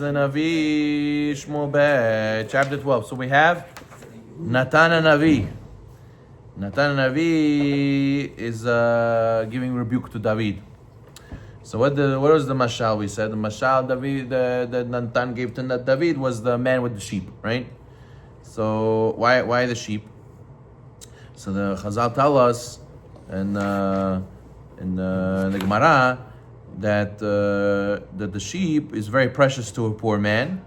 the Navi Shemuel Bet, chapter 12. So we have Natan Navi. Natan Navi is giving rebuke to David. So what was the mashal we said? The mashal David that Natan gave to David was the man with the sheep, right? So why the sheep? So the Chazal tell us in the Gemara that the sheep is very precious to a poor man,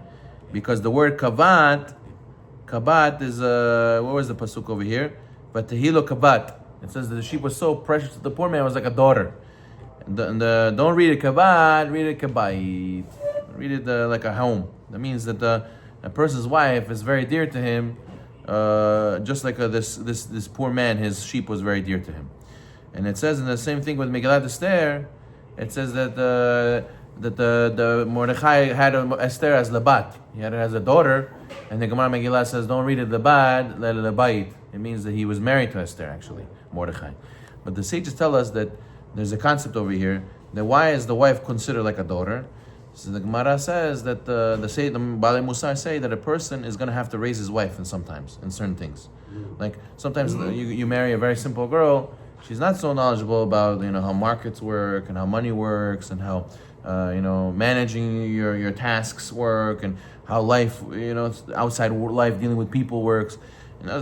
because the word kabat is what was the pasuk over here? But tehilo kabat. It says that the sheep was so precious to the poor man, it was like a daughter. Don't read it kabat, read it kabayit. Read it like a home. That means that a person's wife is very dear to him, just like this poor man, his sheep was very dear to him. And it says in the same thing with Megillat Esther. It says that the Mordechai had Esther as Labat. He had her as a daughter, and the Gemara Megillah says, don't read it Labat, let it Labayit. It means that he was married to Esther, actually, Mordechai. But the sages tell us that there's a concept over here, that why is the wife considered like a daughter? So the Gemara says that the Balei Musar say that a person is going to have to raise his wife in certain things. Like sometimes you marry a very simple girl. She's not so knowledgeable about how markets work and how money works and how managing your tasks work and how life outside life dealing with people works.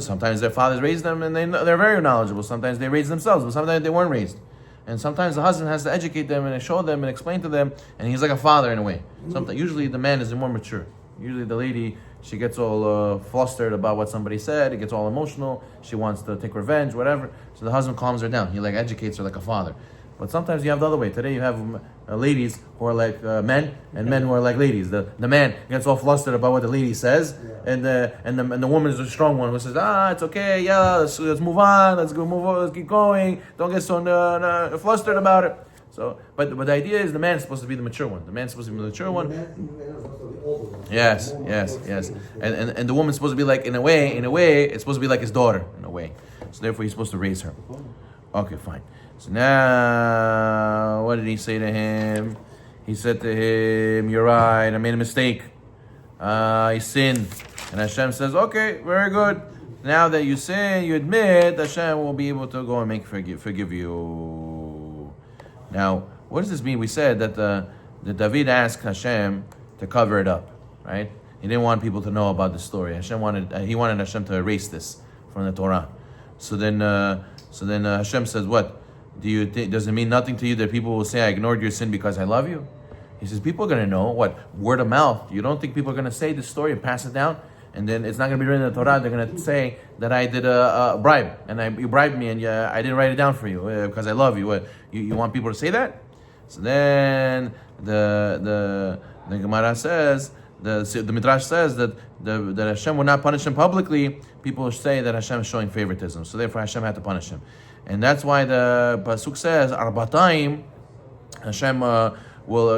Sometimes their fathers raised them and they're very knowledgeable. Sometimes they raised themselves, but sometimes they weren't raised. And sometimes the husband has to educate them and show them and explain to them, and he's like a father in a way. Usually the man is more mature. Usually the lady, she gets all flustered about what somebody said. It gets all emotional. She wants to take revenge, whatever. So the husband calms her down. He educates her like a father. But sometimes you have the other way. Today you have ladies who are like men, and men who are like ladies. The man gets all flustered about what the lady says, and the woman is a strong one who says, it's okay, yeah, let's move on, let's keep going. Don't get so flustered about it. So, but the idea is the man is supposed to be the mature one. The man's supposed to be the mature one. Yes. And the woman's supposed to be like, in a way, it's supposed to be like his daughter, in a way. So therefore he's supposed to raise her. Okay, fine. So now, what did he say to him? He said to him, you're right, I made a mistake. I sinned. And Hashem says, okay, very good. Now that you sin, you admit, Hashem will be able to go and forgive you. Now, what does this mean? We said that David asked Hashem to cover it up, right? He didn't want people to know about the story. He wanted Hashem to erase this from the Torah. So then Hashem says, what? Does it mean nothing to you that people will say, I ignored your sin because I love you? He says, people are going to know. What? Word of mouth. You don't think people are going to say this story and pass it down? And then it's not going to be written in the Torah. They're going to say that I did a bribe, and you bribed me, and I didn't write it down for you because I love you. You want people to say that? So then the Gemara says, the Midrash says that Hashem will not punish him publicly. People will say that Hashem is showing favoritism, so therefore Hashem had to punish him. And that's why the pasuk says, Arbataim, Hashem will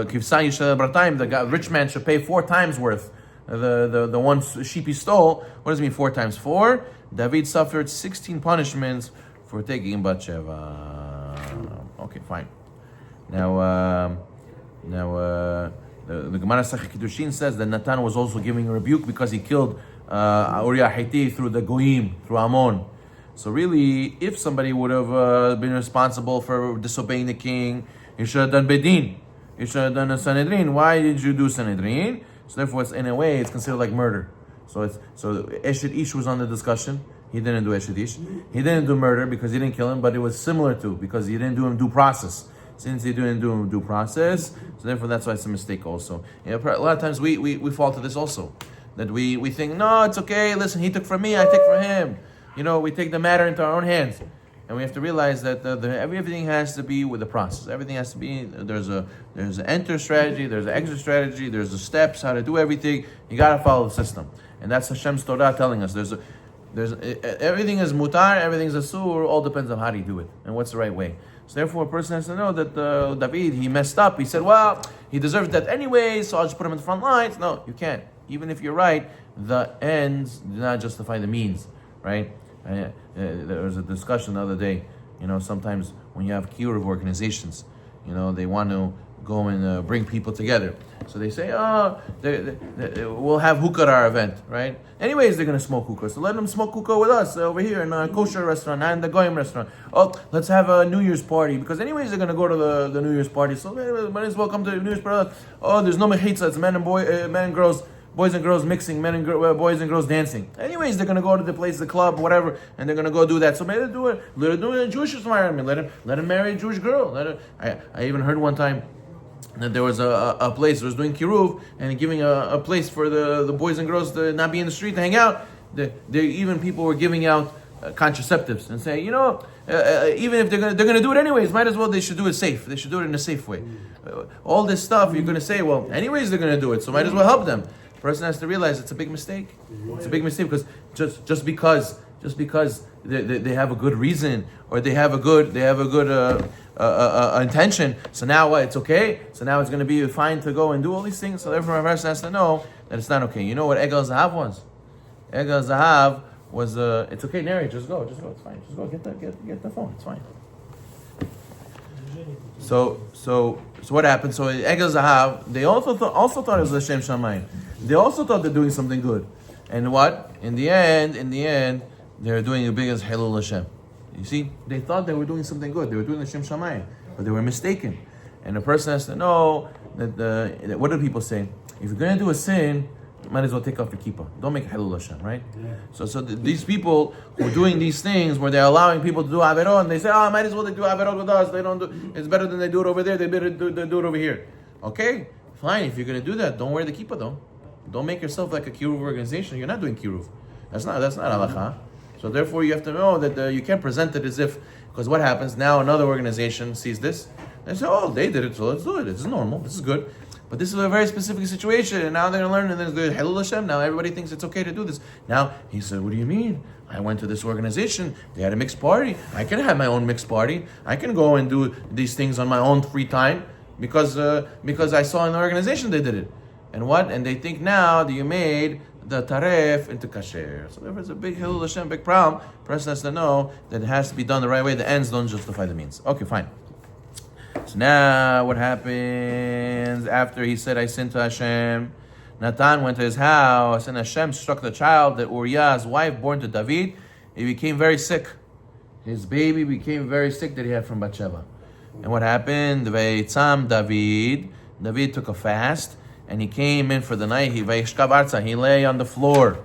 kivsan yishel arbataim. The rich man should pay 4 times worth. The one sheep he stole. What does it mean 4 times 4? David suffered 16 punishments for taking Bathsheba. Okay, fine. Now the Gemara Sach Kiddushin says that Natan was also giving a rebuke because he killed Uriah Hitti through the Goyim, through Ammon. So really, if somebody would have been responsible for disobeying the king, he should have done Bedin. He should have done a Sanhedrin. Why did you do Sanhedrin? So therefore, in a way, it's considered like murder. So Eshet Ish was on the discussion. He didn't do Eshet Ish. He didn't do murder because he didn't kill him, but it was similar to, because he didn't do him due process. Since he didn't do him due process, so therefore that's why it's a mistake also. A lot of times we fall to this also. That we think, no, it's okay, listen, he took from me, I take from him. We take the matter into our own hands. And we have to realize that everything has to be with the process. Everything has to be, there's an enter strategy, there's an exit strategy, there's the steps, how to do everything. You got to follow the system. And that's Hashem's Torah telling us. Everything is mutar, everything is asur, all depends on how do you do it and what's the right way. So therefore a person has to know that David, he messed up. He said, well, he deserves that anyway, so I'll just put him in the front lines. No, you can't. Even if you're right, the ends do not justify the means, right? There was a discussion the other day. Sometimes when you have kiruv organizations, they want to go and bring people together. So they say, oh, we'll have hookah at our event, right? Anyways, they're going to smoke hookah. So let them smoke hookah with us over here in a kosher restaurant and the goyim restaurant. Oh, let's have a New Year's party, because anyways, they're going to go to the New Year's party. So might as well come to the New Year's party. Oh, there's no mechitza. It's men and girls, boys and girls mixing, boys and girls dancing. Anyways, they're going to go to the place, the club, whatever, and they're going to go do that. So maybe do it. Let them do it in a Jewish environment. Let him marry a Jewish girl. I even heard one time that there was a place that was doing kiruv and giving a place for the boys and girls to not be in the street to hang out. Even people were giving out contraceptives and saying, even if they're gonna do it anyways, might as well they should do it safe. They should do it in a safe way. All this stuff you're gonna say, well, anyways they're gonna do it, so might as well help them. The person has to realize it's a big mistake. It's a big mistake because just because they have a good reason or they have a good intention. So now what? It's okay. So now it's going to be fine to go and do all these things. So therefore, a person has to know that it's not okay. You know what Egel Zahav was? Egel Zahav was it's okay, Neri, just go. It's fine. Just go. Get the phone. It's fine. So what happened? So Egel Zahav, they also thought it was Hashem Shamayim. They also thought they're doing something good. And what? In the end, they're doing the biggest Hilul Hashem. You see, they thought they were doing something good. They were doing Hashem Shamayim, but they were mistaken. And the person has to know that what do people say? If you're going to do a sin, you might as well take off your kippah. Don't make Hilul Hashem, right? Yeah. So these people who are doing these things where they're allowing people to do Averot, and they say, might as well they do Averot with us. They don't do. It's better than they do it over there. They better do it over here. Okay, fine. If you're going to do that, don't wear the kippah though. Don't make yourself like a kiruv organization. You're not doing kiruv. That's not halakha. So therefore, you have to know that you can't present it as if, because what happens now? Another organization sees this and say, "Oh, they did it, so let's do it. This is normal. This is good." But this is a very specific situation, and now they're going to learn, and then there's Hilul Hashem. Now everybody thinks it's okay to do this. Now he said, "What do you mean? I went to this organization. They had a mixed party. I can have my own mixed party. I can go and do these things on my own free time because I saw in the organization they did it." And what? And they think now that you made the taref into kasher. So therefore it's a big Hilul Hashem, big problem. The person has to know that it has to be done the right way. The ends don't justify the means. Okay, fine. So now what happens after he said, I sinned to Hashem? Natan went to his house and Hashem struck the child, that Uriah's wife, born to David. He became very sick. His baby became very sick that he had from Bathsheba. And what happened? David took a fast. And he came in for the night. He lay on the floor,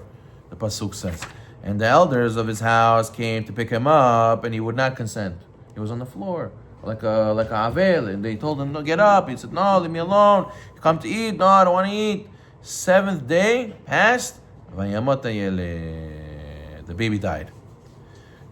the pasuk says. And the elders of his house came to pick him up, and he would not consent. He was on the floor, like a avel. And they told him, "No, get up." He said, "No, leave me alone. You come to eat? No, I don't want to eat." 7th day passed. The baby died.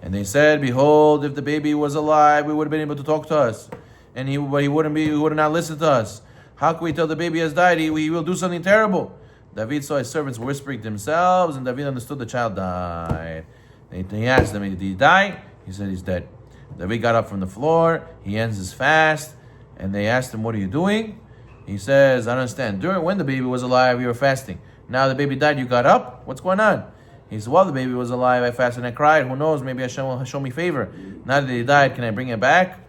And they said, "Behold, if the baby was alive, we would have been able to talk to us, and he would not listen to us. How can we tell the baby has died? He will do something terrible." David saw his servants whispering to themselves, and David understood the child died. He asked them, "Did he die?" He said, "He's dead." David got up from the floor. He ends his fast, and they asked him, "What are you doing?" He says, "I don't understand. When the baby was alive, you were fasting. Now the baby died, you got up? What's going on?" He said, "While the baby was alive, I fasted and I cried. Who knows? Maybe Hashem will show me favor. Now that he died, can I bring him back?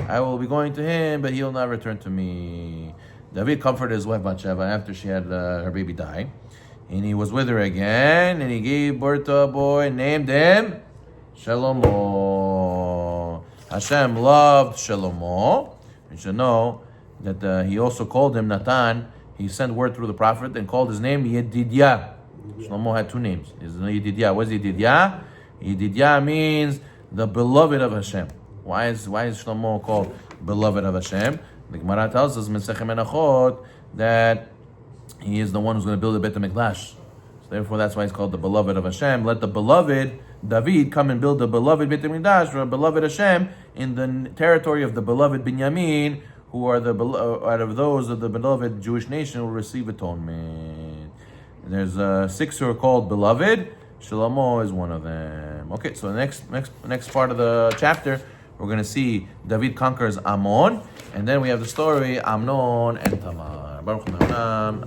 I will be going to him, but he'll not return to me." David comforted his wife Bathsheba after she had her baby die. And he was with her again, and he gave birth to a boy, named him Shlomo. Hashem loved Shlomo. You should know that he also called him Natan. He sent word through the prophet and called his name Yedidyah. Shlomo had 2 names. His name Yedidyah. What is Yedidyah? Yedidyah means the beloved of Hashem. Why is Shlomo called beloved of Hashem? The Gemara tells us Mesechem Menachot that he is the one who's going to build the Beit HaMikdash. So therefore, that's why he's called the beloved of Hashem. Let the beloved David come and build the beloved Beit HaMikdash, or beloved Hashem, in the territory of the beloved Binyamin, who are out of those of the beloved Jewish nation who will receive atonement. And there's 6 who are called beloved. Shlomo is one of them. Okay, so the next part of the chapter, we're going to see David conquers Ammon, and then we have the story Amnon and Tamar. Baruch Hashem.